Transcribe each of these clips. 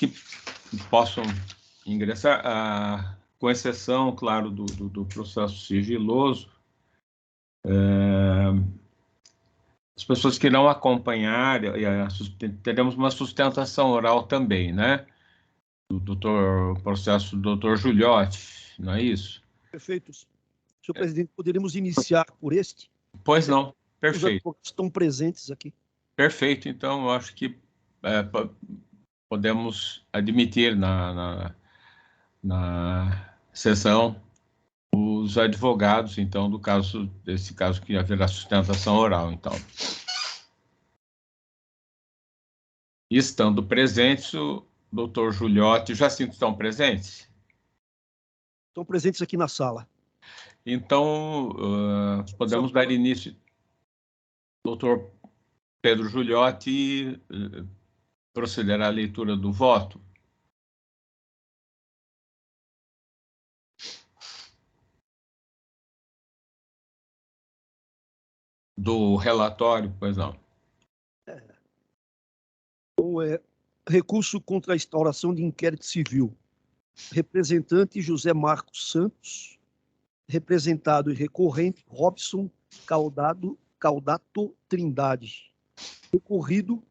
que possam ingressar, com exceção, claro, do processo sigiloso. As pessoas que não acompanharem, teremos uma sustentação oral também, né? Do processo do Dr. Giuliotti, não é isso? Perfeito. Senhor presidente, poderíamos iniciar por este? Pois não, perfeito. Os advogados estão presentes aqui. Perfeito, então eu acho que podemos admitir na sessão os advogados, então, desse caso que haverá sustentação oral, então. E estando presentes, o doutor Giuliotti e Jacinto estão presentes? Estão presentes aqui na sala. Então, podemos dar início. Doutor Pedro Giuliotti procederá à leitura do voto. Do relatório, pois não. Recurso contra a instauração de inquérito civil. Representante José Marcos Santos. Representado e recorrente Robson Caldato Trindade. Recorrido,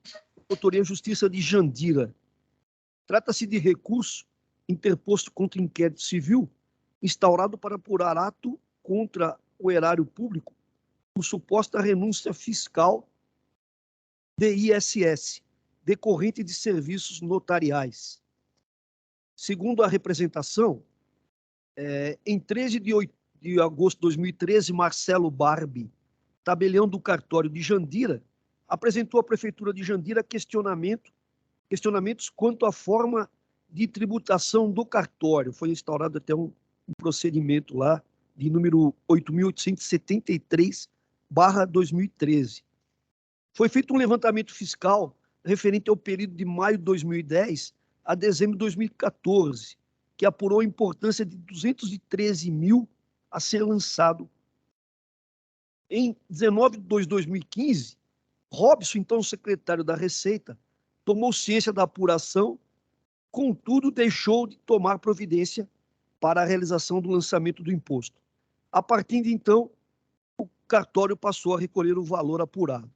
Promotoria Justiça de Jandira. Trata-se de recurso interposto contra inquérito civil instaurado para apurar ato contra o erário público por suposta renúncia fiscal de ISS, decorrente de serviços notariais. Segundo a representação, em 13 de agosto de 2013, Marcelo Barbi, tabelião do cartório de Jandira, apresentou à Prefeitura de Jandira questionamentos quanto à forma de tributação do cartório. Foi instaurado até um procedimento lá, de número 8.873/2013. Foi feito um levantamento fiscal referente ao período de maio de 2010 a dezembro de 2014, que apurou a importância de 213 mil a ser lançado. Em 19 de 2015, Robson, então secretário da Receita, tomou ciência da apuração, contudo, deixou de tomar providência para a realização do lançamento do imposto. A partir de então, o cartório passou a recolher o valor apurado.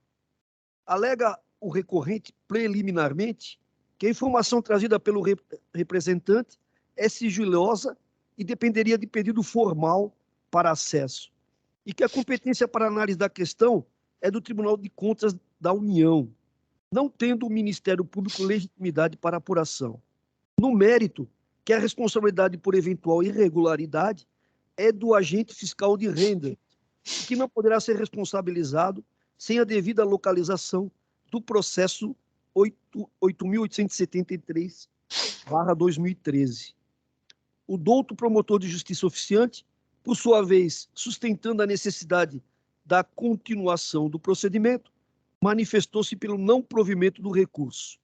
Alega o recorrente preliminarmente que a informação trazida pelo representante é sigilosa e dependeria de pedido formal para acesso, e que a competência para análise da questão é do Tribunal de Contas da União, não tendo o Ministério Público legitimidade para apuração. No mérito, que a responsabilidade por eventual irregularidade é do agente fiscal de renda, que não poderá ser responsabilizado sem a devida localização do processo 8.873/2013. O douto promotor de justiça oficiante, por sua vez, sustentando a necessidade da continuação do procedimento, manifestou-se pelo não provimento do recurso.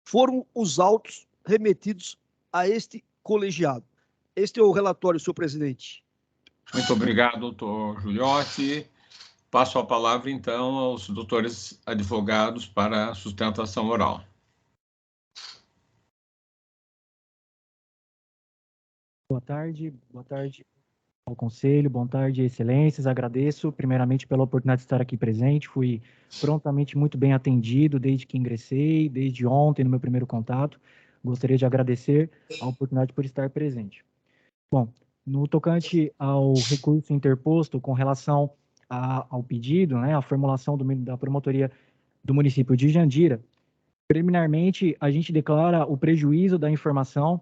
Foram os autos remetidos a este colegiado. Este é o relatório, senhor presidente. Muito obrigado, doutor Giuliotti. Passo a palavra, então, aos doutores advogados para a sustentação oral. Boa tarde ao Conselho, boa tarde, Excelências. Agradeço, primeiramente, pela oportunidade de estar aqui presente. Fui prontamente muito bem atendido desde que ingressei, desde ontem, no meu primeiro contato. Gostaria de agradecer a oportunidade por estar presente. Bom, no tocante ao recurso interposto com relação ao pedido, né, a formulação da promotoria do município de Jandira, preliminarmente, a gente declara o prejuízo da informação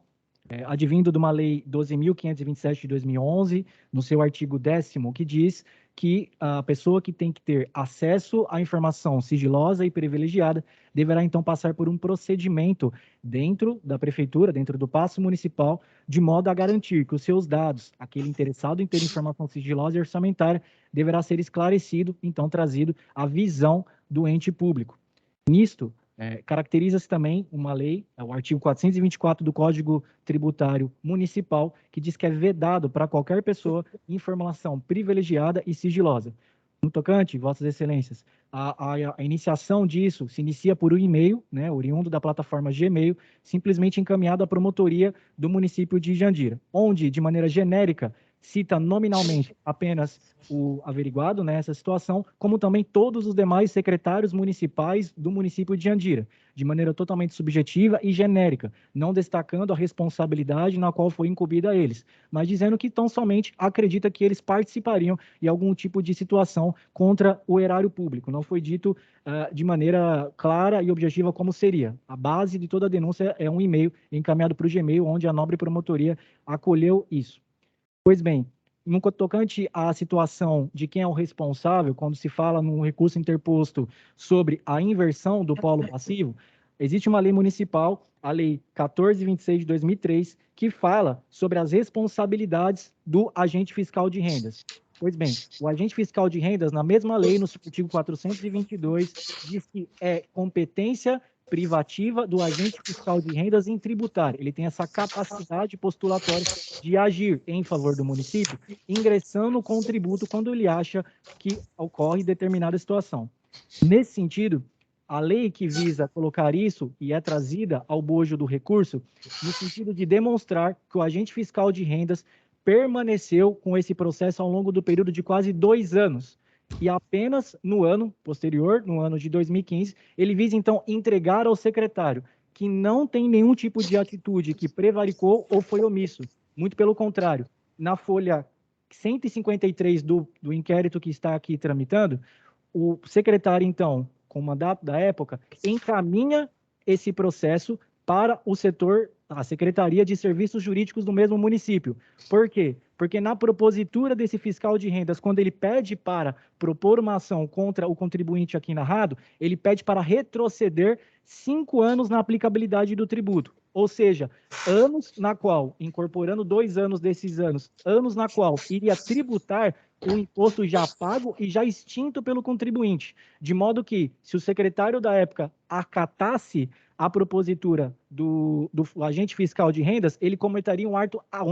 advindo de uma lei 12.527 de 2011, no seu artigo 10º, que diz que a pessoa que tem que ter acesso à informação sigilosa e privilegiada deverá, então, passar por um procedimento dentro da prefeitura, dentro do Paço Municipal, de modo a garantir que os seus dados, aquele interessado em ter informação sigilosa e orçamentária, deverá ser esclarecido, então, trazido à visão do ente público. Nisto, caracteriza-se também uma lei, o artigo 424 do Código Tributário Municipal, que diz que é vedado para qualquer pessoa informação privilegiada e sigilosa. No tocante, Vossas Excelências, a iniciação disso se inicia por um e-mail, né, oriundo da plataforma Gmail, simplesmente encaminhado à promotoria do município de Jandira, onde, de maneira genérica, cita nominalmente apenas o averiguado nessa situação, como também todos os demais secretários municipais do município de Jandira, de maneira totalmente subjetiva e genérica, não destacando a responsabilidade na qual foi incumbida a eles, mas dizendo que tão somente acredita que eles participariam em algum tipo de situação contra o erário público. Não foi dito de maneira clara e objetiva como seria. A base de toda a denúncia é um e-mail encaminhado para o Gmail, onde a nobre promotoria acolheu isso. Pois bem, no tocante à situação de quem é o responsável, quando se fala num recurso interposto sobre a inversão do polo passivo, existe uma lei municipal, a Lei 1426 de 2003, que fala sobre as responsabilidades do agente fiscal de rendas. Pois bem, o agente fiscal de rendas, na mesma lei, no artigo 422, diz que é competência privativa do agente fiscal de rendas em tributar. Ele tem essa capacidade postulatória de agir em favor do município, ingressando com o tributo quando ele acha que ocorre determinada situação. Nesse sentido, a lei que visa colocar isso e é trazida ao bojo do recurso, no sentido de demonstrar que o agente fiscal de rendas permaneceu com esse processo ao longo do período de quase 2 anos. E apenas no ano posterior, no ano de 2015, ele visa, então, entregar ao secretário, que não tem nenhum tipo de atitude que prevaricou ou foi omisso. Muito pelo contrário, na folha 153 do inquérito que está aqui tramitando, o secretário, então, com o mandato da época, encaminha esse processo para o setor, a Secretaria de Serviços Jurídicos do mesmo município. Por quê? Porque na propositura desse fiscal de rendas, quando ele pede para propor uma ação contra o contribuinte aqui narrado, ele pede para retroceder 5 anos na aplicabilidade do tributo. Ou seja, anos na qual, incorporando 2 anos desses anos na qual iria tributar o imposto já pago e já extinto pelo contribuinte. De modo que, se o secretário da época acatasse a propositura do agente fiscal de rendas, ele cometeria um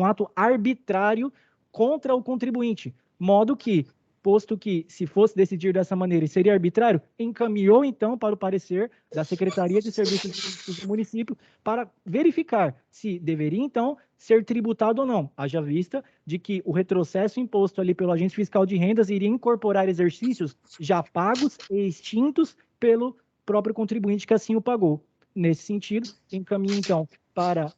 ato arbitrário contra o contribuinte. Modo que, posto que, se fosse decidir dessa maneira e seria arbitrário, encaminhou, então, para o parecer da Secretaria de Serviços do município para verificar se deveria, então, ser tributado ou não, haja vista de que o retrocesso imposto ali pelo agente fiscal de rendas iria incorporar exercícios já pagos e extintos pelo próprio contribuinte que assim o pagou. Nesse sentido, encaminha, então, para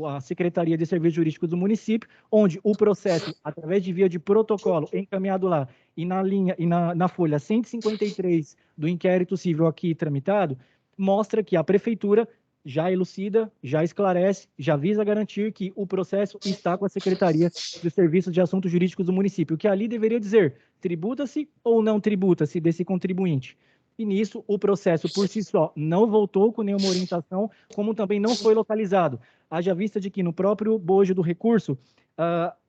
a Secretaria de Serviços Jurídicos do município, onde o processo, através de via de protocolo, encaminhado lá, e na folha 153 do inquérito civil aqui tramitado, mostra que a prefeitura já elucida, já esclarece, já visa garantir que o processo está com a Secretaria de Serviços de Assuntos Jurídicos do município, que ali deveria dizer, tributa-se ou não tributa-se desse contribuinte. E nisso, o processo por si só não voltou com nenhuma orientação, como também não foi localizado. Haja vista de que no próprio bojo do recurso,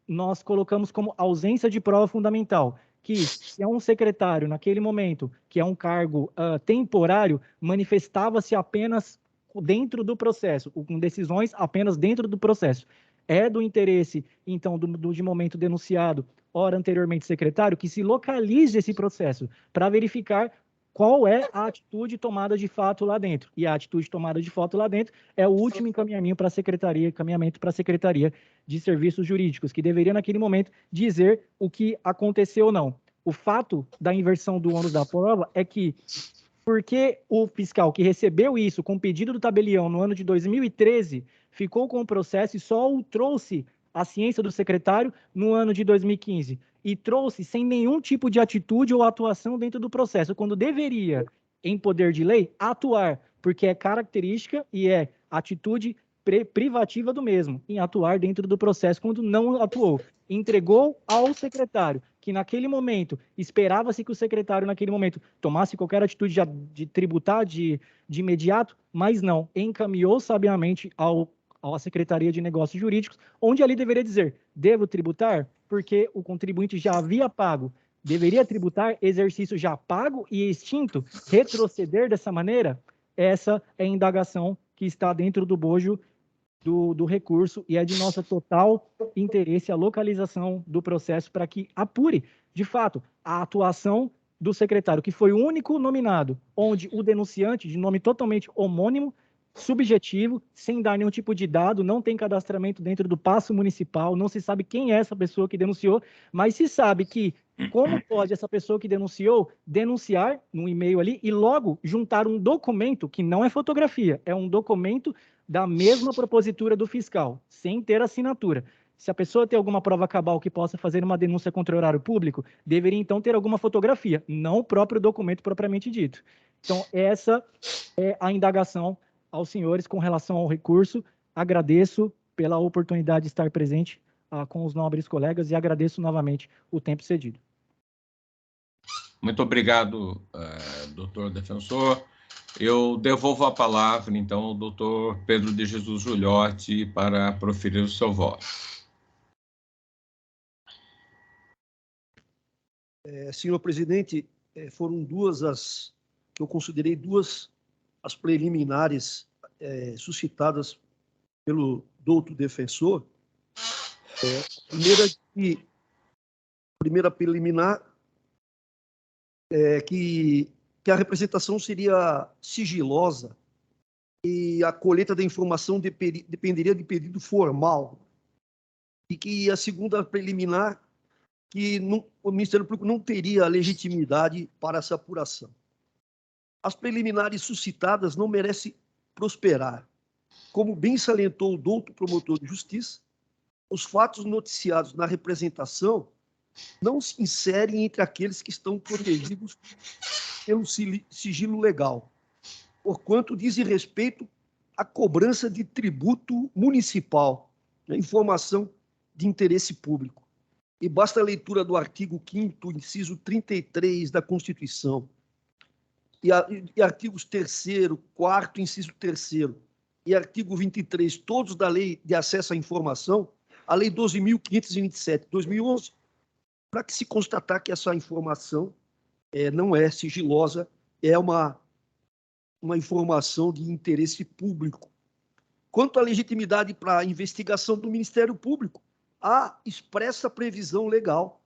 nós colocamos como ausência de prova fundamental, que se é um secretário, naquele momento, que é um cargo temporário, manifestava-se apenas dentro do processo, com decisões apenas dentro do processo. É do interesse, então, de momento denunciado, ora anteriormente secretário, que se localize esse processo para verificar qual é a atitude tomada de fato lá dentro. E a atitude tomada de fato lá dentro é o último encaminhamento para a Secretaria de Serviços Jurídicos, que deveria, naquele momento, dizer o que aconteceu ou não. O fato da inversão do ônus da prova é que, porque o fiscal que recebeu isso com pedido do tabelião no ano de 2013 ficou com o processo e só o trouxe à ciência do secretário no ano de 2015 e trouxe sem nenhum tipo de atitude ou atuação dentro do processo, quando deveria, em poder de lei, atuar, porque é característica e é atitude privativa do mesmo, em atuar dentro do processo, quando não atuou. Entregou ao secretário, que naquele momento, esperava-se que o secretário, naquele momento, tomasse qualquer atitude de tributar de imediato, mas não, encaminhou sabiamente à Secretaria de Negócios Jurídicos, onde ali deveria dizer, devo tributar? Porque o contribuinte já havia pago, deveria tributar exercício já pago e extinto, retroceder dessa maneira? Essa é a indagação que está dentro do bojo do recurso e é de nosso total interesse a localização do processo para que apure, de fato, a atuação do secretário, que foi o único nominado, onde o denunciante, de nome totalmente homônimo, subjetivo, sem dar nenhum tipo de dado, não tem cadastramento dentro do passo municipal, não se sabe quem é essa pessoa que denunciou, mas se sabe que como pode essa pessoa que denunciou denunciar no e-mail ali e logo juntar um documento que não é fotografia, é um documento da mesma propositura do fiscal, sem ter assinatura. Se a pessoa tem alguma prova cabal que possa fazer uma denúncia contra o horário público, deveria então ter alguma fotografia, não o próprio documento propriamente dito. Então, essa é a indagação aos senhores com relação ao recurso. Agradeço pela oportunidade de estar presente com os nobres colegas e agradeço novamente o tempo cedido. Muito obrigado, doutor defensor. Eu devolvo a palavra, então, ao doutor Pedro de Jesus Giuliotti para proferir o seu voto. Senhor presidente, foram duas as que eu considerei as preliminares suscitadas pelo douto defensor. Primeira preliminar é que a representação seria sigilosa e a colheita da informação dependeria de pedido formal, e que a segunda preliminar que o Ministério Público não teria legitimidade para essa apuração. As preliminares suscitadas não merecem prosperar. Como bem salientou o douto promotor de justiça, os fatos noticiados na representação não se inserem entre aqueles que estão protegidos pelo sigilo legal, porquanto dizem respeito à cobrança de tributo municipal, informação de interesse público. E basta a leitura do artigo 5º, inciso 33 da Constituição, e artigos 3º, 4º, inciso 3º, e artigo 23, todos da Lei de Acesso à Informação, a Lei 12.527, de 2011, para que se constatar que essa informação não é sigilosa, é uma informação de interesse público. Quanto à legitimidade para a investigação do Ministério Público, há expressa previsão legal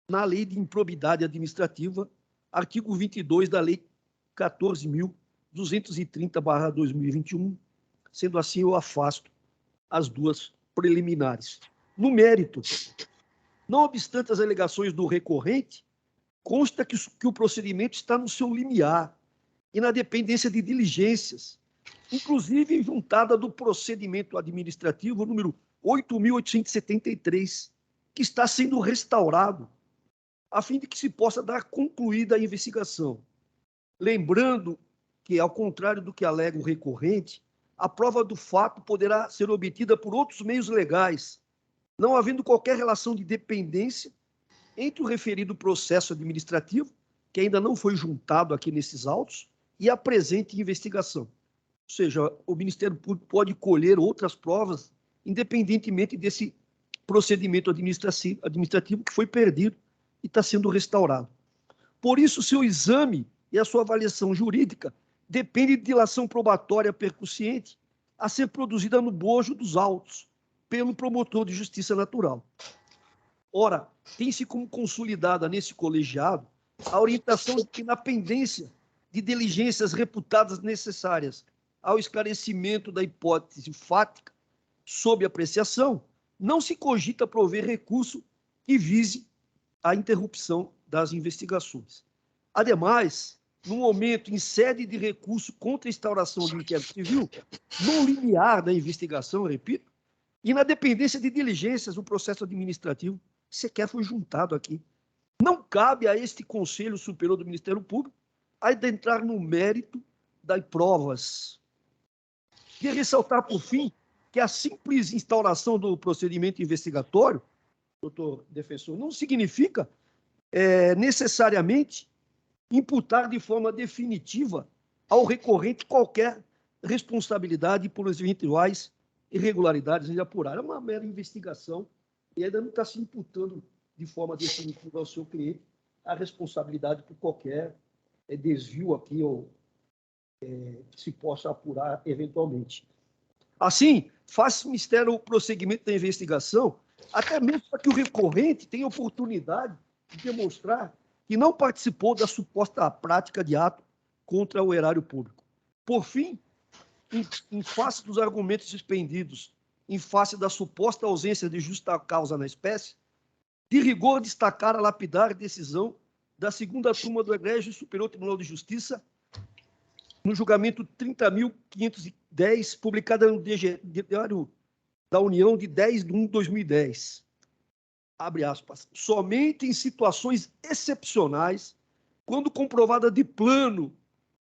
na Lei de Improbidade Administrativa, artigo 22 da Lei 14.230/2021. Sendo assim, eu afasto as duas preliminares. No mérito, não obstante as alegações do recorrente, consta que o procedimento está no seu limiar e na dependência de diligências, inclusive juntada do procedimento administrativo número 8.873, que está sendo restaurado, a fim de que se possa dar concluída a investigação. Lembrando que, ao contrário do que alega o recorrente, a prova do fato poderá ser obtida por outros meios legais, não havendo qualquer relação de dependência entre o referido processo administrativo, que ainda não foi juntado aqui nesses autos, e a presente investigação. Ou seja, o Ministério Público pode colher outras provas, independentemente desse procedimento administrativo que foi perdido e está sendo restaurado. Por isso, o seu exame e a sua avaliação jurídica depende de dilação probatória percussiente a ser produzida no bojo dos autos pelo promotor de justiça natural. Ora, tem-se como consolidada nesse colegiado a orientação de que, na pendência de diligências reputadas necessárias ao esclarecimento da hipótese fática sob apreciação, não se cogita prover recurso que vise a interrupção das investigações. Ademais, no momento em sede de recurso contra a instauração do inquérito civil, no limiar da investigação, repito, e na dependência de diligências, o processo administrativo sequer foi juntado aqui. Não cabe a este Conselho Superior do Ministério Público adentrar no mérito das provas. Queria ressaltar, por fim, que a simples instauração do procedimento investigatório, doutor defensor, não significa necessariamente imputar de forma definitiva ao recorrente qualquer responsabilidade por eventuais irregularidades a apurar. É uma mera investigação e ainda não está se imputando de forma definitiva ao seu cliente a responsabilidade por qualquer desvio aqui ou que se possa apurar eventualmente. Assim, faz mistério o prosseguimento da investigação, até mesmo para que o recorrente tenha oportunidade de demonstrar que não participou da suposta prática de ato contra o erário público. Por fim, em face dos argumentos expendidos, em face da suposta ausência de justa causa na espécie, de rigor destacar a lapidária decisão da segunda turma do Egrégio Superior Tribunal de Justiça, no julgamento 30.510, publicada no Diário da União de 10/1/2010. Abre aspas. Somente em situações excepcionais, quando comprovada de plano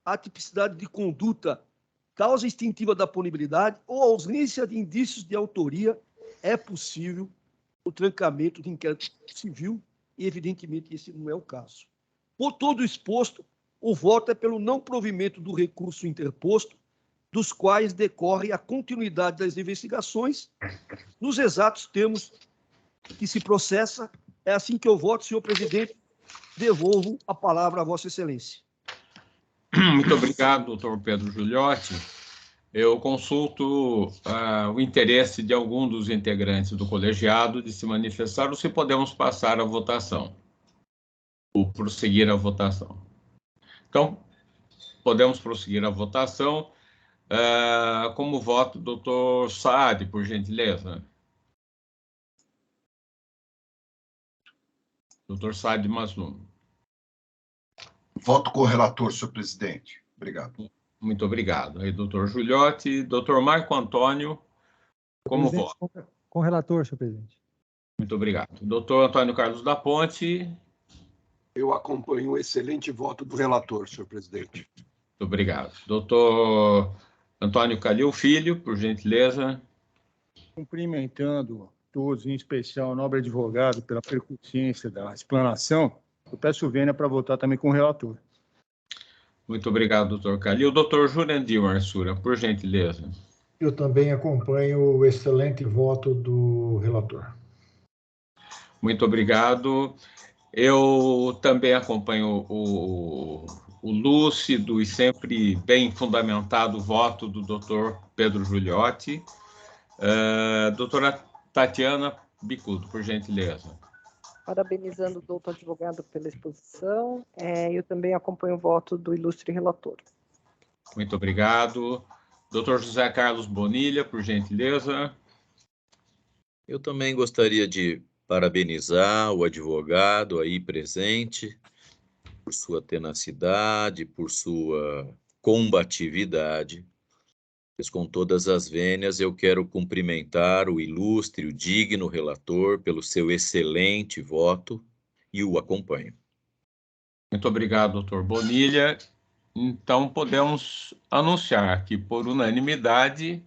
a tipicidade de conduta, causa extintiva da punibilidade ou ausência de indícios de autoria, é possível o trancamento de inquérito civil e, evidentemente, esse não é o caso. Por todo o exposto, o voto é pelo não provimento do recurso interposto, dos quais decorre a continuidade das investigações, nos exatos termos que se processa. É assim que eu voto, senhor presidente. Devolvo a palavra a Vossa Excelência. Muito obrigado, doutor Pedro Giuliotti. Eu consulto o interesse de algum dos integrantes do colegiado de se manifestar ou se podemos passar a votação, ou prosseguir a votação. Então, podemos prosseguir a votação. Como voto, doutor Saad, por gentileza. Doutor Saad Maslum. Voto com o relator, senhor presidente. Obrigado. Muito obrigado. Aí, doutor Giuliotti. Doutor Marco Antônio, como voto? Com o relator, senhor presidente. Muito obrigado. Doutor Antônio Carlos da Ponte. Eu acompanho o excelente voto do relator, senhor presidente. Muito obrigado. Doutor Antônio Calil Filho, por gentileza. Cumprimentando todos, em especial o nobre advogado, pela percussência da explanação, eu peço vênia para votar também com o relator. Muito obrigado, doutor Calil. Doutor Jurandir Marsura, por gentileza. Eu também acompanho o excelente voto do relator. Muito obrigado. Eu também acompanho o lúcido e sempre bem fundamentado voto do doutor Pedro Giuliotti. Doutora Tatiana Bicudo, por gentileza. Parabenizando o doutor advogado pela exposição, eu também acompanho o voto do ilustre relator. Muito obrigado. Doutor José Carlos Bonilha, por gentileza. Eu também gostaria de parabenizar o advogado aí presente por sua tenacidade, por sua combatividade. Pois com todas as vênias eu quero cumprimentar o ilustre, o digno relator pelo seu excelente voto e o acompanho. Muito obrigado, doutor Bonilha. Então, podemos anunciar que, por unanimidade,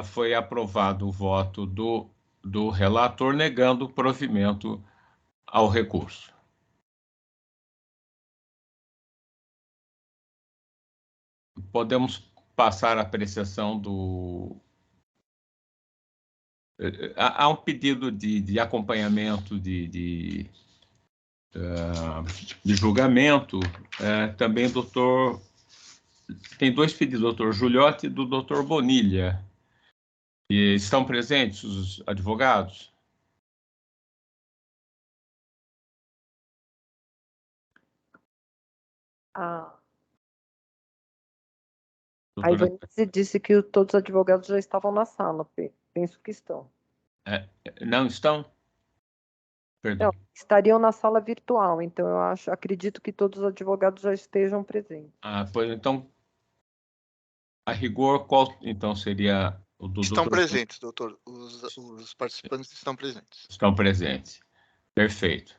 foi aprovado o voto do relator negando o provimento ao recurso. Podemos passar a apreciação do... Há um pedido de acompanhamento de julgamento, também doutor... Tem dois pedidos, doutor Giuliotti e do doutor Bonilha. E estão presentes os advogados? A Ivanice disse que todos os advogados já estavam na sala. Penso que estão. Não estão? Perdão. Não, estariam na sala virtual, então eu acredito que todos os advogados já estejam presentes. Pois então, a rigor, qual então seria o do Estão doutor? presentes, doutor. Os participantes estão presentes. Estão presentes. Perfeito.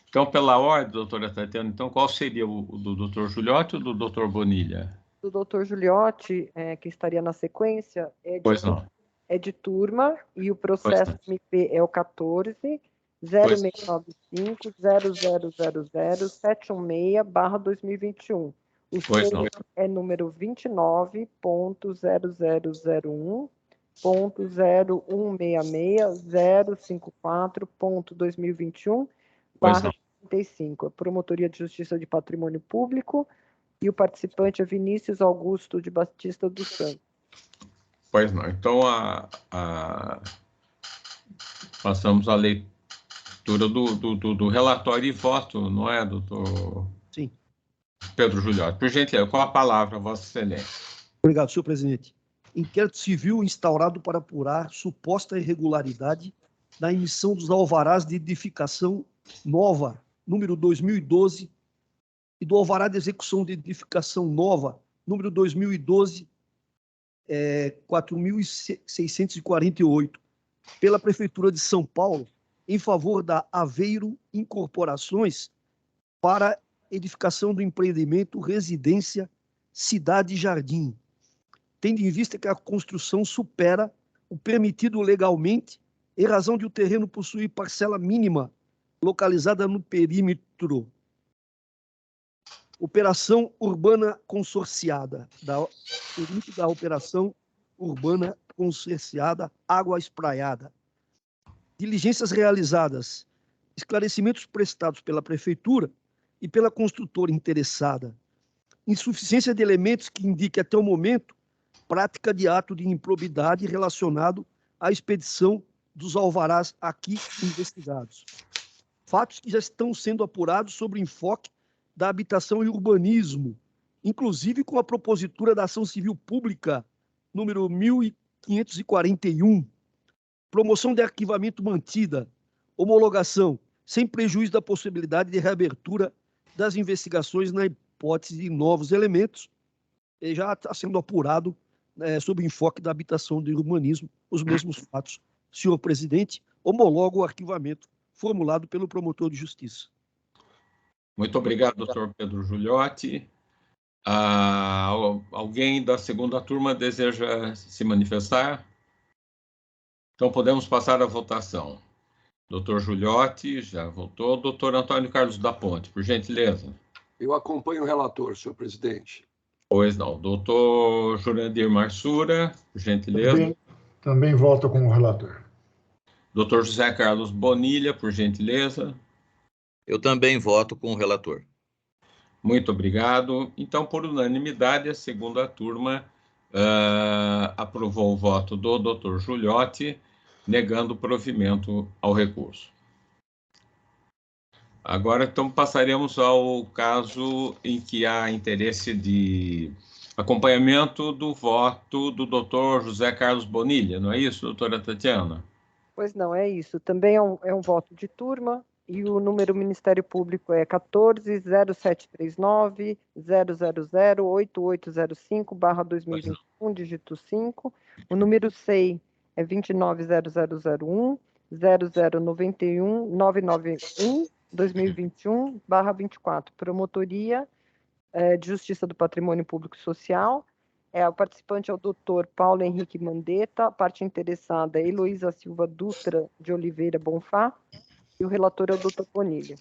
Então, pela ordem, doutora Tatiana, então qual seria o do doutor Giuliotti ou do doutor Bonilha? Do doutor Giuliotti, que estaria na sequência, é de turma, e o processo MP é o 14 0695 00000716/2021. O seu é número 29.0001.054.2021/35. A Promotoria de Justiça de Patrimônio Público, e o participante é Vinícius Augusto de Batista dos Santos. Pois não. Então, passamos à leitura do relatório e voto, não é, doutor? Sim. Pedro Juliotti. Por gentileza, com a palavra, Vossa Excelência. Obrigado, senhor presidente. Inquérito civil instaurado para apurar suposta irregularidade na emissão dos alvarás de edificação nova, número 2012, e do alvará de execução de edificação nova, número 2012, 4.648, pela Prefeitura de São Paulo, em favor da Aveiro Incorporações para edificação do empreendimento Residência Cidade Jardim, tendo em vista que a construção supera o permitido legalmente, em razão de o terreno possuir parcela mínima localizada no perímetro. Operação Urbana Consorciada, da Operação Urbana Consorciada Água Espraiada. Diligências realizadas, esclarecimentos prestados pela Prefeitura e pela construtora interessada. Insuficiência de elementos que indiquem até o momento prática de ato de improbidade relacionado à expedição dos alvarás aqui investigados. Fatos que já estão sendo apurados sobre o enfoque da habitação e urbanismo, inclusive com a propositura da ação civil pública número 1541, promoção de arquivamento mantida, homologação, sem prejuízo da possibilidade de reabertura das investigações na hipótese de novos elementos, e já está sendo apurado sob o enfoque da habitação e urbanismo, os mesmos fatos. Senhor presidente, homologo o arquivamento formulado pelo promotor de justiça. Muito obrigado, doutor Pedro Juliotti. Alguém da segunda turma deseja se manifestar? Então, podemos passar à votação. Doutor Juliotti, já votou. Doutor Antônio Carlos da Ponte, por gentileza. Eu acompanho o relator, senhor presidente. Pois não. Doutor Jurandir Marsura, por gentileza. Também voto com o relator. Doutor José Carlos Bonilha, por gentileza. Eu também voto com o relator. Muito obrigado. Então, por unanimidade, a segunda turma aprovou o voto do doutor Juliotti, negando o provimento ao recurso. Agora, então, passaremos ao caso em que há interesse de acompanhamento do voto do doutor José Carlos Bonilha, não é isso, doutora Tatiana? Pois não, é isso. Também é um voto de turma, e o número do Ministério Público é 14-0739-000-8805/2021, dígito 5. O número SEI é 29.0001, 0091-991-2021/24. Promotoria de Justiça do Patrimônio Público e Social. O participante é o doutor Paulo Henrique Mandetta, a parte interessada é Heloísa Silva Dutra de Oliveira Bonfá, e o relator é o doutor Bonilha.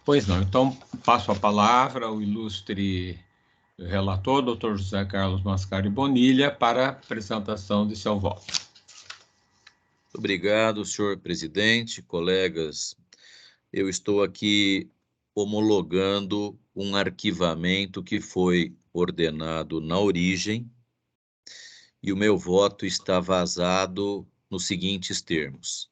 Pois não, então passo a palavra ao ilustre relator, doutor José Carlos Mascari Bonilha, para a apresentação de seu voto. Obrigado, senhor presidente, colegas. Eu estou aqui homologando um arquivamento que foi ordenado na origem, e o meu voto está vazado nos seguintes termos.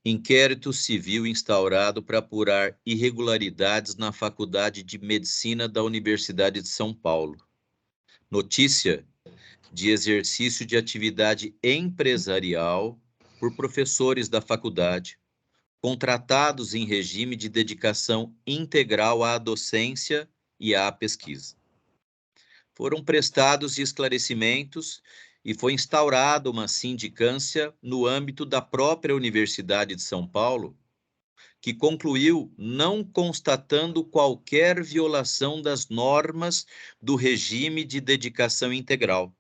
Inquérito civil instaurado para apurar irregularidades na Faculdade de Medicina da Universidade de São Paulo. Notícia de exercício de atividade empresarial por professores da faculdade, contratados em regime de dedicação integral à docência e à pesquisa. Foram prestados esclarecimentos e foi instaurada uma sindicância no âmbito da própria Universidade de São Paulo, que concluiu não constatando qualquer violação das normas do regime de dedicação integral.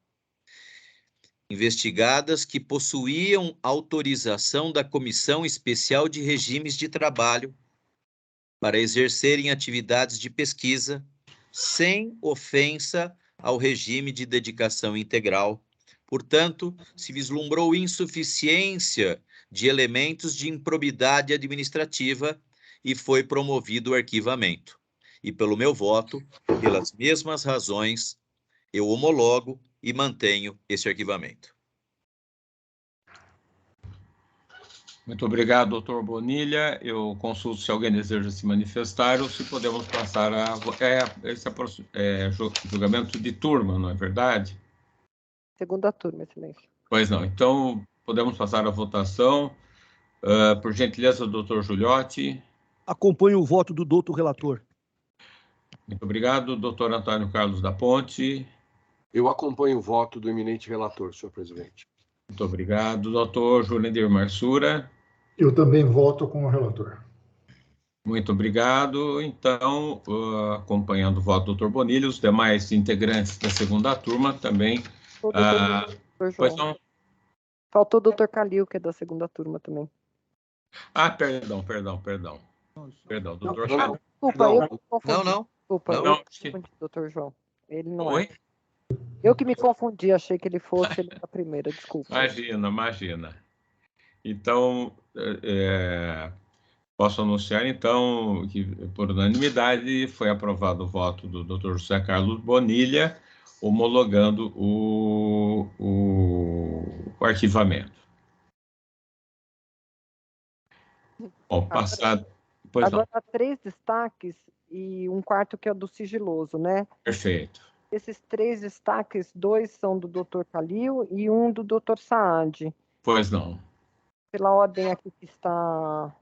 Investigadas que possuíam autorização da Comissão Especial de Regimes de Trabalho para exercerem atividades de pesquisa sem ofensa ao regime de dedicação integral. Portanto, se vislumbrou insuficiência de elementos de improbidade administrativa e foi promovido o arquivamento. E pelo meu voto, pelas mesmas razões, eu homologo e mantenho esse arquivamento. Muito obrigado, doutor Bonilha. Eu consulto se alguém deseja se manifestar ou se podemos passar a... Esse é julgamento de turma, não é verdade? Segunda turma, excelência. Pois não. Então, podemos passar a votação. Por gentileza, doutor Giuliotti. Acompanho o voto do doutor relator. Muito obrigado. Doutor Antônio Carlos da Ponte. Eu acompanho o voto do eminente relator, senhor presidente. Muito obrigado. Doutor Jurandir Marsura. Eu também voto com o relator. Muito obrigado. Então, acompanhando o voto do doutor Bonilha, os demais integrantes da segunda turma também... Pois não. Faltou o doutor Calil, que é da segunda turma também. Perdão, doutor Calil. Desculpa, eu me confundi. Desculpa, eu me confundi, doutor João. Ele não é. Eu que me confundi, achei que ele fosse ele da primeira, desculpa. Imagina. Então, posso anunciar, então, que por unanimidade foi aprovado o voto do Dr. José Carlos Bonilha, homologando o arquivamento. Bom, passado... Agora, 3 destaques e um quarto que é do sigiloso, né? Perfeito. Esses 3 destaques, 2 são do Dr. Calil e um do Dr. Saad. Pois não. Pela ordem aqui que está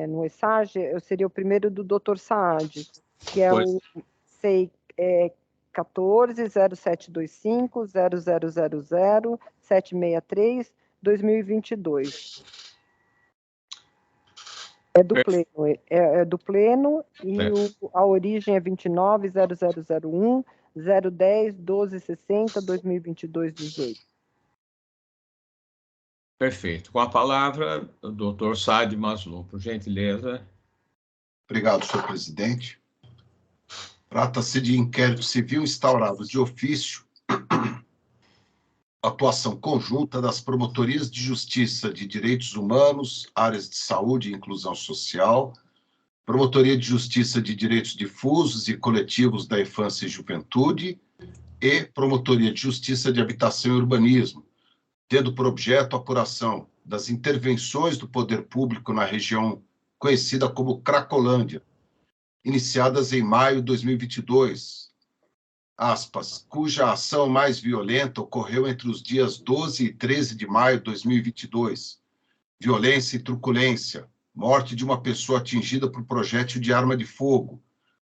no ESAGE, seria o primeiro do Dr. Saad, que é o SEI 14-0725-0000-763-2022. É do Pleno, do Pleno e a origem é 29.0001-010-1260-2022-18. Perfeito. Com a palavra, o doutor Saad Maslum, por gentileza. Obrigado, senhor presidente. Trata-se de inquérito civil instaurado de ofício, atuação conjunta das promotorias de justiça de direitos humanos, áreas de saúde e inclusão social, promotoria de justiça de direitos difusos e coletivos da infância e juventude e promotoria de justiça de habitação e urbanismo, tendo por objeto a apuração das intervenções do poder público na região conhecida como Cracolândia, iniciadas em maio de 2022, cuja ação mais violenta ocorreu entre os dias 12 e 13 de maio de 2022. Violência e truculência, morte de uma pessoa atingida por projétil de arma de fogo,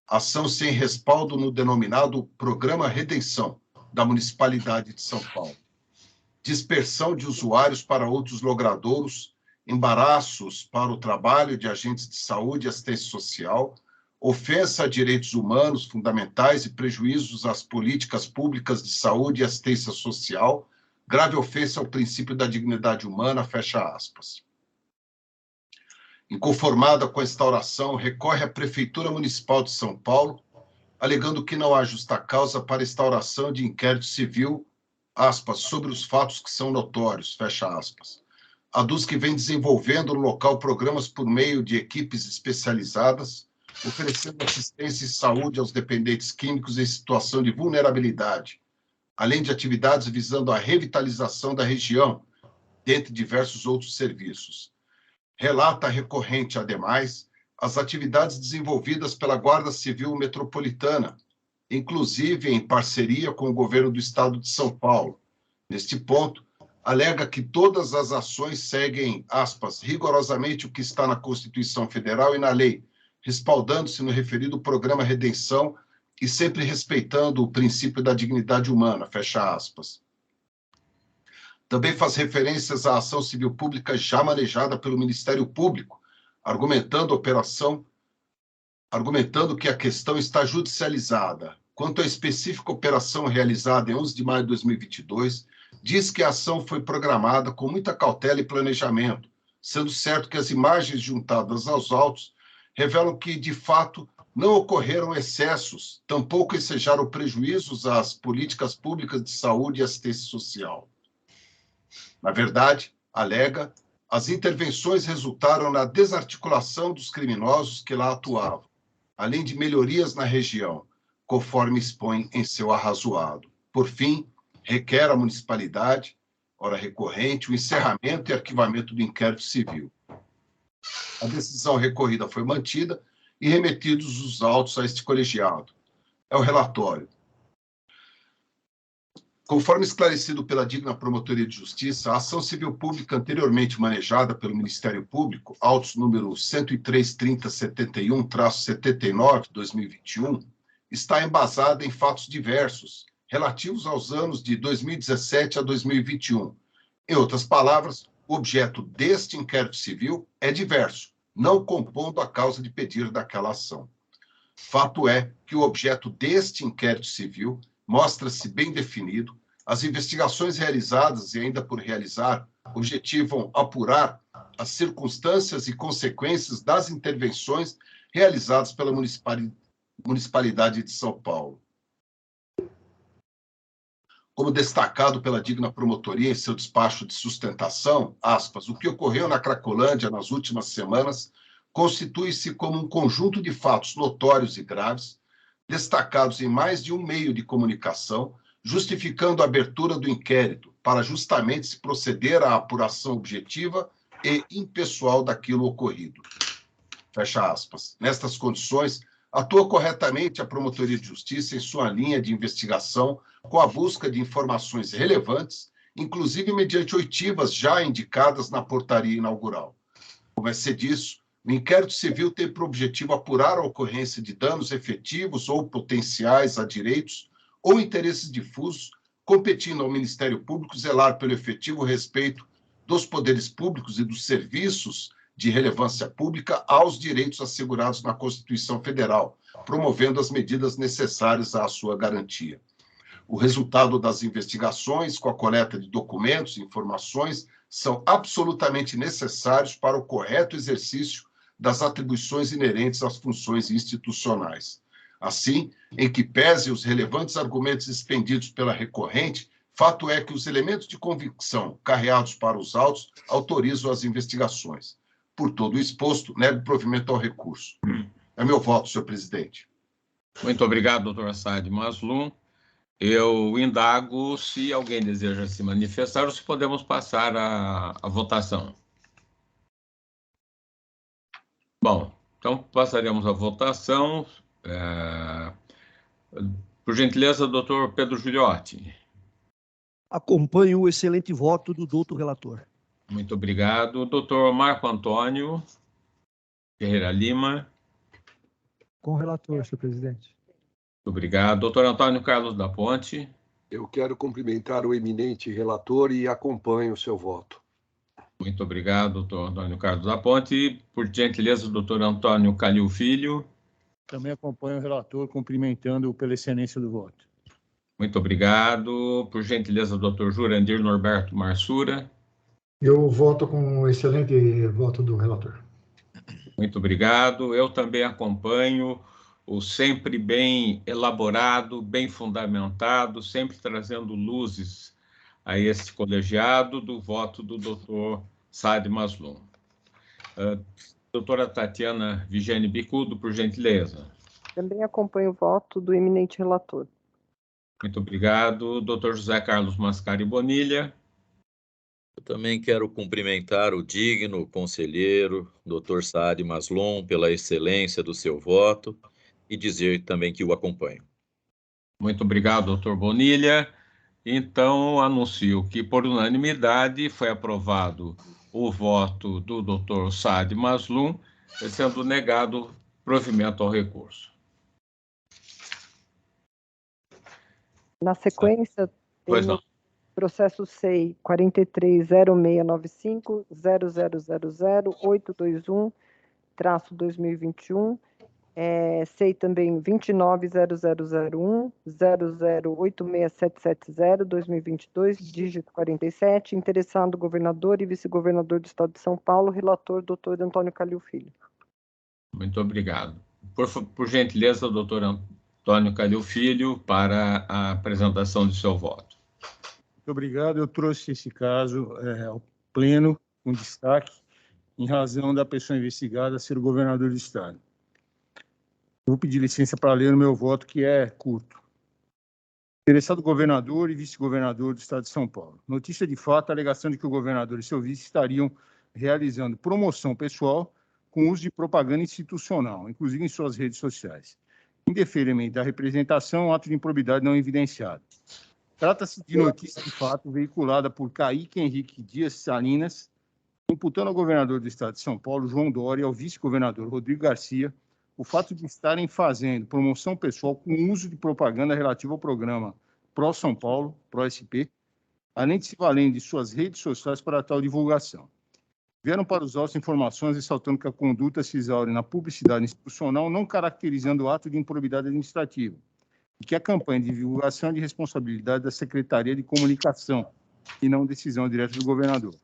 ação sem respaldo no denominado Programa Redenção, da Municipalidade de São Paulo. Dispersão de usuários para outros logradouros, embaraços para o trabalho de agentes de saúde e assistência social, ofensa a direitos humanos fundamentais e prejuízos às políticas públicas de saúde e assistência social, grave ofensa ao princípio da dignidade humana, fecha aspas. Inconformada com a instauração, recorre à Prefeitura Municipal de São Paulo, alegando que não há justa causa para instauração de inquérito civil, aspas, sobre os fatos que são notórios, fecha aspas. Aduz que vem desenvolvendo no local programas por meio de equipes especializadas, oferecendo assistência e saúde aos dependentes químicos em situação de vulnerabilidade, além de atividades visando a revitalização da região, dentre diversos outros serviços. Relata a recorrente, ademais, as atividades desenvolvidas pela Guarda Civil Metropolitana, inclusive em parceria com o governo do Estado de São Paulo. Neste ponto, alega que todas as ações seguem, aspas, rigorosamente o que está na Constituição Federal e na lei, respaldando-se no referido Programa Redenção e sempre respeitando o princípio da dignidade humana, fecha aspas. Também faz referências à ação civil pública já manejada pelo Ministério Público, argumentando que a questão está judicializada. Quanto à específica operação realizada em 11 de maio de 2022, diz que a ação foi programada com muita cautela e planejamento, sendo certo que as imagens juntadas aos autos revelam que, de fato, não ocorreram excessos, tampouco ensejaram prejuízos às políticas públicas de saúde e assistência social. Na verdade, alega, as intervenções resultaram na desarticulação dos criminosos que lá atuavam, além de melhorias na região, conforme expõe em seu arrazoado. Por fim, requer à municipalidade, ora recorrente, o encerramento e arquivamento do inquérito civil. A decisão recorrida foi mantida e remetidos os autos a este colegiado. É o relatório. Conforme esclarecido pela digna Promotoria de Justiça, a ação civil pública anteriormente manejada pelo Ministério Público, autos número 103.3071-79/2021, está embasada em fatos diversos, relativos aos anos de 2017 a 2021. Em outras palavras, o objeto deste inquérito civil é diverso, não compondo a causa de pedir daquela ação. Fato é que o objeto deste inquérito civil mostra-se bem definido, as investigações realizadas e ainda por realizar objetivam apurar as circunstâncias e consequências das intervenções realizadas pela Municipalidade de São Paulo. Como destacado pela digna promotoria em seu despacho de sustentação, aspas, o que ocorreu na Cracolândia nas últimas semanas constitui-se como um conjunto de fatos notórios e graves, destacados em mais de um meio de comunicação, justificando a abertura do inquérito para justamente se proceder à apuração objetiva e impessoal daquilo ocorrido. Fecha aspas. Nestas condições, atua corretamente a Promotoria de Justiça em sua linha de investigação com a busca de informações relevantes, inclusive mediante oitivas já indicadas na portaria inaugural. Como é ser disso, o inquérito civil tem por objetivo apurar a ocorrência de danos efetivos ou potenciais a direitos ou interesses difusos, competindo ao Ministério Público zelar pelo efetivo respeito dos poderes públicos e dos serviços de relevância pública aos direitos assegurados na Constituição Federal, promovendo as medidas necessárias à sua garantia. O resultado das investigações, com a coleta de documentos e informações, são absolutamente necessários para o correto exercício das atribuições inerentes às funções institucionais. Assim, em que pese os relevantes argumentos expendidos pela recorrente, fato é que os elementos de convicção carreados para os autos autorizam as investigações. Por todo o exposto, nego provimento ao recurso. É meu voto, senhor presidente. Muito obrigado, doutor Saad Maslum. Eu indago se alguém deseja se manifestar ou se podemos passar a votação. Bom, então passaremos à votação. Por gentileza, doutor Pedro Gigliotti. Acompanho o excelente voto do doutor relator. Muito obrigado. Doutor Marco Antônio Ferreira Lima. Com o relator, senhor presidente. Muito obrigado. Doutor Antônio Carlos da Ponte. Eu quero cumprimentar o eminente relator e acompanho o seu voto. Muito obrigado, doutor Antônio Carlos da Ponte. Por gentileza, doutor Antônio Calil Filho. Também acompanho o relator, cumprimentando-o pela excelência do voto. Muito obrigado. Por gentileza, doutor Jurandir Norberto Marsura. Eu voto com o excelente voto do relator. Muito obrigado. Eu também acompanho o sempre bem elaborado, bem fundamentado, sempre trazendo luzes a este colegiado do voto do doutor Saad Maslum. Doutora Tatiana Vigene Bicudo, por gentileza. Também acompanho o voto do eminente relator. Muito obrigado. Doutor José Carlos Mascari Bonilha. Eu também quero cumprimentar o digno conselheiro, doutor Saad Maslum, pela excelência do seu voto e dizer também que o acompanho. Muito obrigado, doutor Bonilha. Então, anuncio que, por unanimidade, foi aprovado o voto do doutor Saad Maslum, sendo negado provimento ao recurso. Na sequência, Pois não. processo SEI 430695-0000-821-2021, SEI também 290001, 0086770-2022, dígito 47, interessado governador e vice-governador do Estado de São Paulo, relator doutor Antônio Calil Filho. Muito obrigado. Por gentileza, doutor Antônio Calil Filho, para a apresentação de seu voto. Muito obrigado. Eu trouxe esse caso ao pleno, com destaque, em razão da pessoa investigada ser o governador do Estado. Vou pedir licença para ler o meu voto, que é curto. Interessado governador e vice-governador do Estado de São Paulo. Notícia de fato, a alegação de que o governador e seu vice estariam realizando promoção pessoal com uso de propaganda institucional, inclusive em suas redes sociais. Em deferimento da representação, ato de improbidade não evidenciado. Trata-se de notícia de fato veiculada por Kaique Henrique Dias Salinas, imputando ao governador do Estado de São Paulo, João Dória, e ao vice-governador Rodrigo Garcia, o fato de estarem fazendo promoção pessoal com uso de propaganda relativa ao programa Pro São Paulo, Pro-SP, além de se valendo de suas redes sociais para tal divulgação. Vieram para os autos informações ressaltando que a conduta se exaure na publicidade institucional, não caracterizando o ato de improbidade administrativa, e que a campanha de divulgação é de responsabilidade da Secretaria de Comunicação e não decisão direta do governador.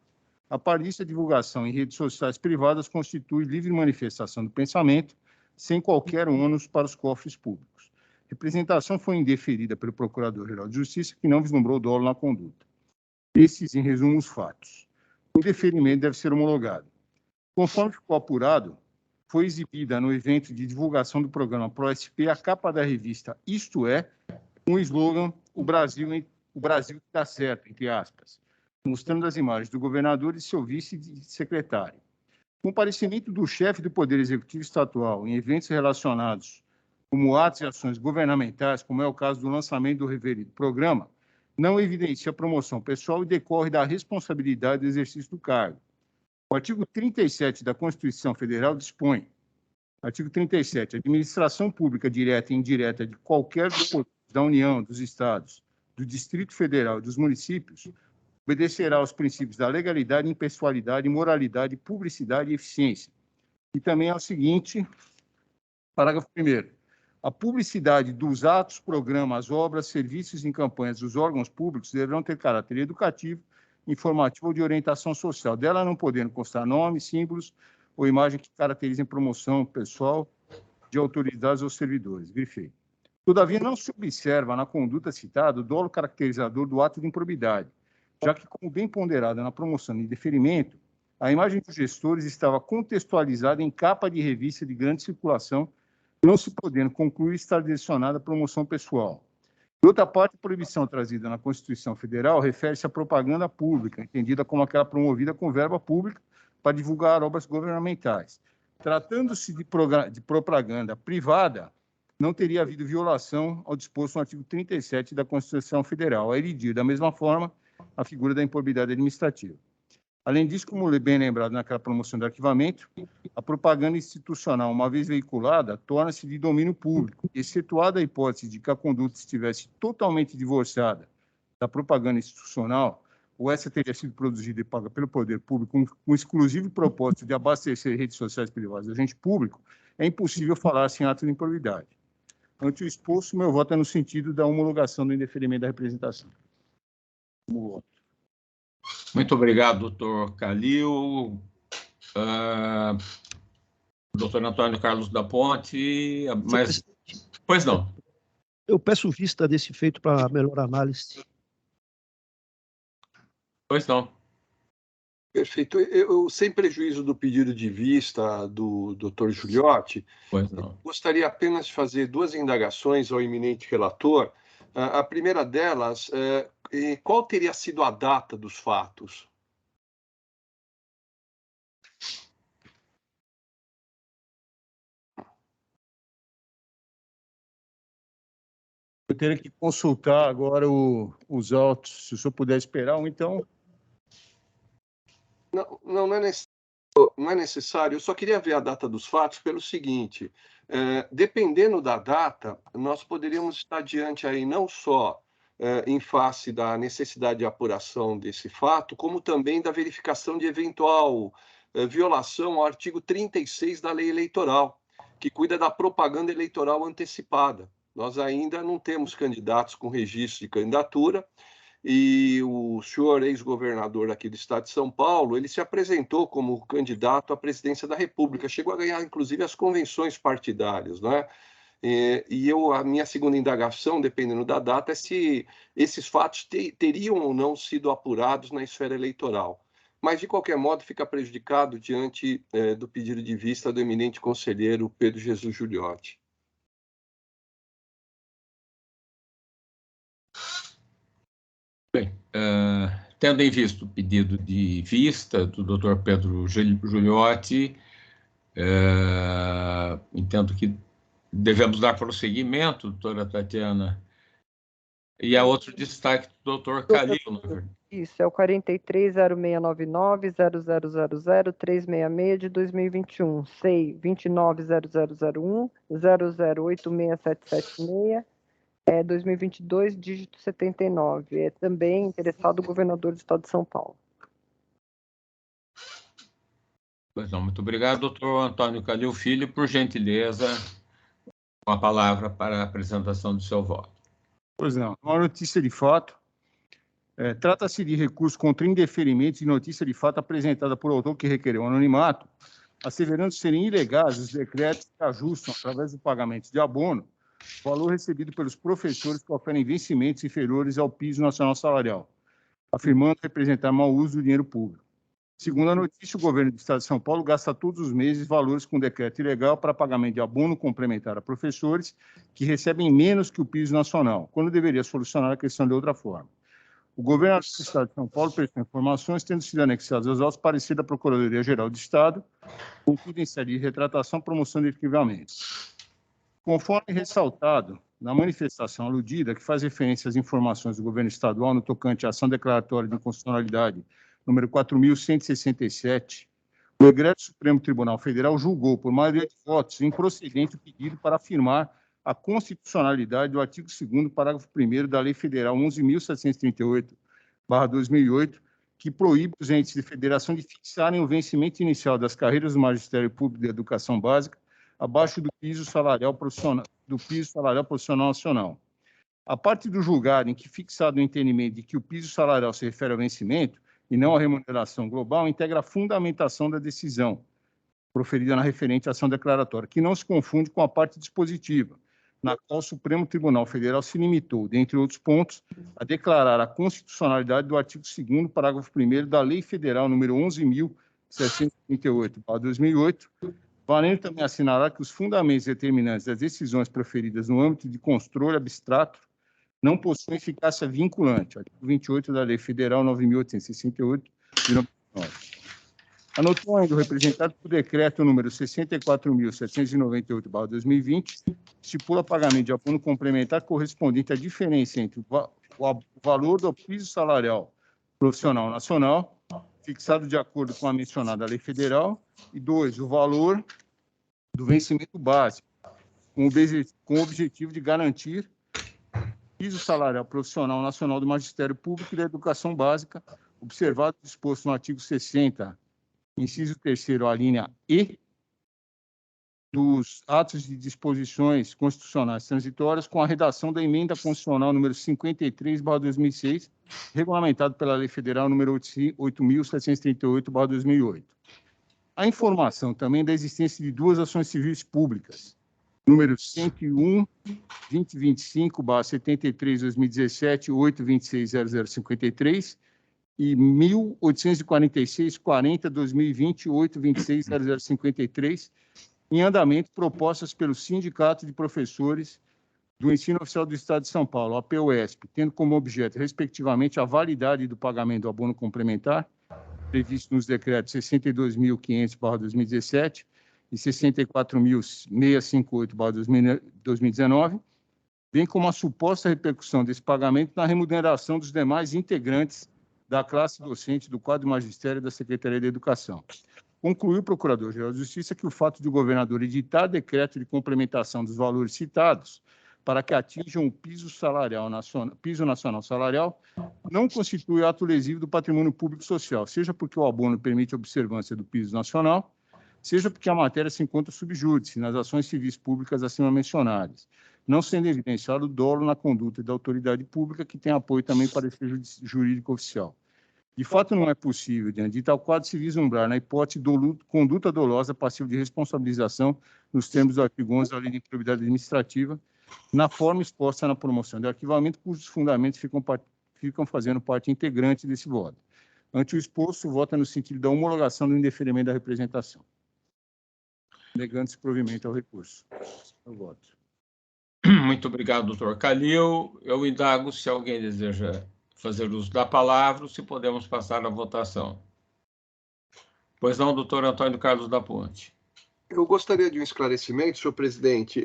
A par disso, a divulgação em redes sociais privadas constitui livre manifestação do pensamento, sem qualquer ônus para os cofres públicos. A representação foi indeferida pelo Procurador-Geral de Justiça, que não vislumbrou dolo na conduta. Esses, em resumo, os fatos. O indeferimento deve ser homologado. Conforme ficou apurado, foi exibida no evento de divulgação do programa Pro-SP a capa da revista Isto É, com o slogan O Brasil que dá certo, entre aspas, mostrando as imagens do governador e seu vice-secretário. O comparecimento do chefe do Poder Executivo Estadual em eventos relacionados como atos e ações governamentais, como é o caso do lançamento do referido programa, não evidencia a promoção pessoal e decorre da responsabilidade do exercício do cargo. O artigo 37 da Constituição Federal dispõe, artigo 37, a administração pública direta e indireta de qualquer da União, dos Estados, do Distrito Federal e dos municípios obedecerá aos princípios da legalidade, impessoalidade, moralidade, publicidade e eficiência. E também é o seguinte, parágrafo 1º. A publicidade dos atos, programas, obras, serviços e campanhas dos órgãos públicos deverão ter caráter educativo, informativo ou de orientação social, dela não podendo constar nomes, símbolos ou imagem que caracterizem promoção pessoal de autoridades ou servidores. Grifei. Todavia, não se observa na conduta citada o dolo caracterizador do ato de improbidade, já que, como bem ponderada na promoção e deferimento, a imagem dos gestores estava contextualizada em capa de revista de grande circulação, não se podendo concluir estar direcionada à promoção pessoal. Por outra parte, a proibição trazida na Constituição Federal refere-se à propaganda pública, entendida como aquela promovida com verba pública para divulgar obras governamentais. Tratando-se de propaganda privada, não teria havido violação ao disposto no artigo 37 da Constituição Federal, a elidir, da mesma forma, a figura da improbidade administrativa. Além disso, como bem lembrado naquela promoção de arquivamento, a propaganda institucional, uma vez veiculada, torna-se de domínio público, excetuada a hipótese de que a conduta estivesse totalmente divorciada da propaganda institucional, ou essa teria sido produzida e paga pelo poder público com o exclusivo propósito de abastecer redes sociais privadas do agente público, é impossível falar-se em ato de improbidade. Ante o exposto, meu voto é no sentido da homologação do indeferimento da representação. Muito obrigado, doutor Calil. Doutor Antônio Carlos da Ponte, mas... Pois não. Eu peço vista desse feito para melhor análise. Pois não. Perfeito. Eu, sem prejuízo do pedido de vista do doutor Giuliotti, gostaria apenas de fazer duas indagações ao eminente relator. A primeira delas, qual teria sido a data dos fatos? Eu teria que consultar agora os autos, se o senhor puder esperar, ou então... Não é necessário. Eu só queria ver a data dos fatos pelo seguinte, dependendo da data, nós poderíamos estar diante aí não só em face da necessidade de apuração desse fato, como também da verificação de eventual violação ao artigo 36 da Lei Eleitoral, que cuida da propaganda eleitoral antecipada. Nós ainda não temos candidatos com registro de candidatura, e o senhor ex-governador aqui do estado de São Paulo, ele se apresentou como candidato à presidência da República, chegou a ganhar, inclusive, as convenções partidárias, né? A minha segunda indagação, dependendo da data, é se esses fatos teriam ou não sido apurados na esfera eleitoral. Mas, de qualquer modo, fica prejudicado diante do pedido de vista do eminente conselheiro Pedro Jesus Giuliotti. Bem, tendo em vista o pedido de vista do Dr. Pedro Giuliotti, entendo que devemos dar prosseguimento, doutora Tatiana. E há outro destaque do Dr. Calil, na verdade. Isso, é o 43.0699.0000.366 de 2021, SEI 29.0001, 00867776, 2022, dígito 79. É também interessado o governador do Estado de São Paulo. Pois não, muito obrigado, doutor Antônio Calil Filho, por gentileza, com a palavra para a apresentação do seu voto. Pois não, uma notícia de fato. Trata-se de recurso contra indeferimentos de notícia de fato apresentada por autor que requereu anonimato, asseverando serem ilegais os decretos que ajustam, através do pagamento de abono, o valor recebido pelos professores que oferem vencimentos inferiores ao piso nacional salarial, afirmando representar mau uso do dinheiro público. Segundo a notícia, o governo do Estado de São Paulo gasta todos os meses valores com decreto ilegal para pagamento de abono complementar a professores que recebem menos que o piso nacional, quando deveria solucionar a questão de outra forma. O governo do Estado de São Paulo prestou informações, tendo sido anexadas aos autos parecer da Procuradoria-Geral do Estado, contudo em sede de retratação, promoção de arquivamentos. Conforme ressaltado na manifestação aludida, que faz referência às informações do governo estadual no tocante à ação declaratória de inconstitucionalidade número 4.167, o Egrégio Supremo Tribunal Federal julgou, por maioria de votos, improcedente o pedido para afirmar a constitucionalidade do artigo 2º, parágrafo 1º da Lei Federal 11.738/2008, que proíbe os entes de federação de fixarem o vencimento inicial das carreiras do Magistério Público de Educação Básica abaixo do piso salarial profissional nacional. A parte do julgado em que fixado o entendimento de que o piso salarial se refere ao vencimento e não à remuneração global, integra a fundamentação da decisão proferida na referente ação declaratória, que não se confunde com a parte dispositiva, na qual o Supremo Tribunal Federal se limitou, dentre outros pontos, a declarar a constitucionalidade do artigo 2º, parágrafo 1º da Lei Federal número 11.738/2008, valendo também assinalar que os fundamentos determinantes das decisões proferidas no âmbito de controle abstrato não possuem eficácia vinculante, artigo 28 da Lei Federal 9.868, de 99. Anotou ainda o representado por decreto número 64.798/2020, estipula pagamento de abono complementar correspondente à diferença entre o valor do piso salarial profissional nacional, fixado de acordo com a mencionada Lei Federal, e 2, o valor do vencimento básico, com o objetivo de garantir piso salarial profissional nacional do Magistério Público e da Educação Básica, observado o disposto no artigo 60, inciso 3º, a linha E, dos atos de disposições constitucionais transitórias, com a redação da emenda constitucional número 53/2006, regulamentado pela Lei Federal número 8.738/2008. A informação também da existência de 2 ações civis públicas, número 101.2025/73/2017, 826.0053, e 1.846.40/2020, 826.0053, em andamento, propostas pelo Sindicato de Professores do Ensino Oficial do Estado de São Paulo, APUESP, tendo como objeto, respectivamente, a validade do pagamento do abono complementar, previsto nos decretos 62.500/2017 e 64.658/2019, bem como a suposta repercussão desse pagamento na remuneração dos demais integrantes da classe docente do quadro magistério da Secretaria de Educação. Concluiu o Procurador-Geral de Justiça que o fato de o governador editar decreto de complementação dos valores citados para que atinjam o piso nacional salarial não constitui ato lesivo do patrimônio público social, seja porque o abono permite a observância do piso nacional, seja porque a matéria se encontra sub júdice nas ações civis públicas acima mencionadas, não sendo evidenciado o dolo na conduta da autoridade pública, que tem apoio também para parecer jurídico oficial. De fato, não é possível, diante de tal quadro, se vislumbrar, na hipótese de conduta dolosa passiva de responsabilização, nos termos do artigo 11 da Lei de Improbidade Administrativa, na forma exposta na promoção de arquivamento, cujos fundamentos ficam fazendo parte integrante desse voto. Ante o exposto, o voto é no sentido da homologação do indeferimento da representação. Negando-se provimento ao recurso. Eu voto. Muito obrigado, doutor Calil. Eu indago se alguém deseja fazer uso da palavra, se podemos passar à votação. Pois não, doutor Antônio Carlos da Ponte. Eu gostaria de um esclarecimento, senhor presidente,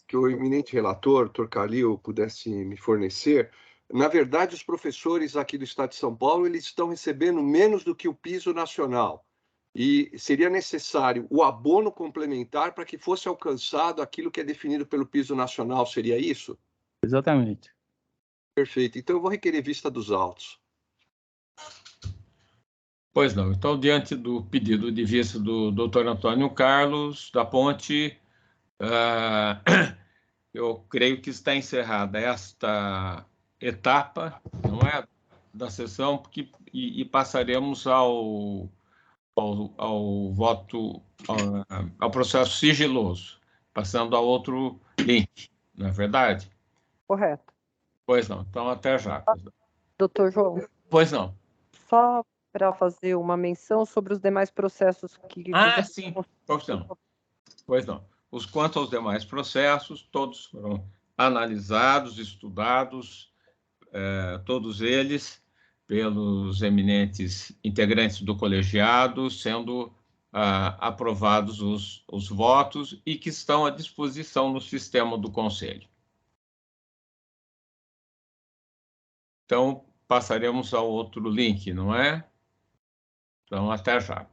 que o eminente relator, doutor Calil, pudesse me fornecer. Na verdade, os professores aqui do Estado de São Paulo, eles estão recebendo menos do que o piso nacional. E seria necessário o abono complementar para que fosse alcançado aquilo que é definido pelo piso nacional. Seria isso? Exatamente. Perfeito. Então, eu vou requerer vista dos autos. Pois não. Então, diante do pedido de vista do doutor Antônio Carlos da Ponte, eu creio que está encerrada esta etapa, não é, da sessão, e passaremos ao voto, ao processo sigiloso, passando a outro link, não é verdade? Correto. Pois não. Então, até já. Doutor João, Pois não. só para fazer uma menção sobre os demais processos que... Sim. Pois não. Pois não. Quanto aos demais processos, todos foram analisados, estudados, todos eles pelos eminentes integrantes do colegiado, sendo aprovados os votos e que estão à disposição no sistema do Conselho. Então, passaremos ao outro link, não é? Então, até já.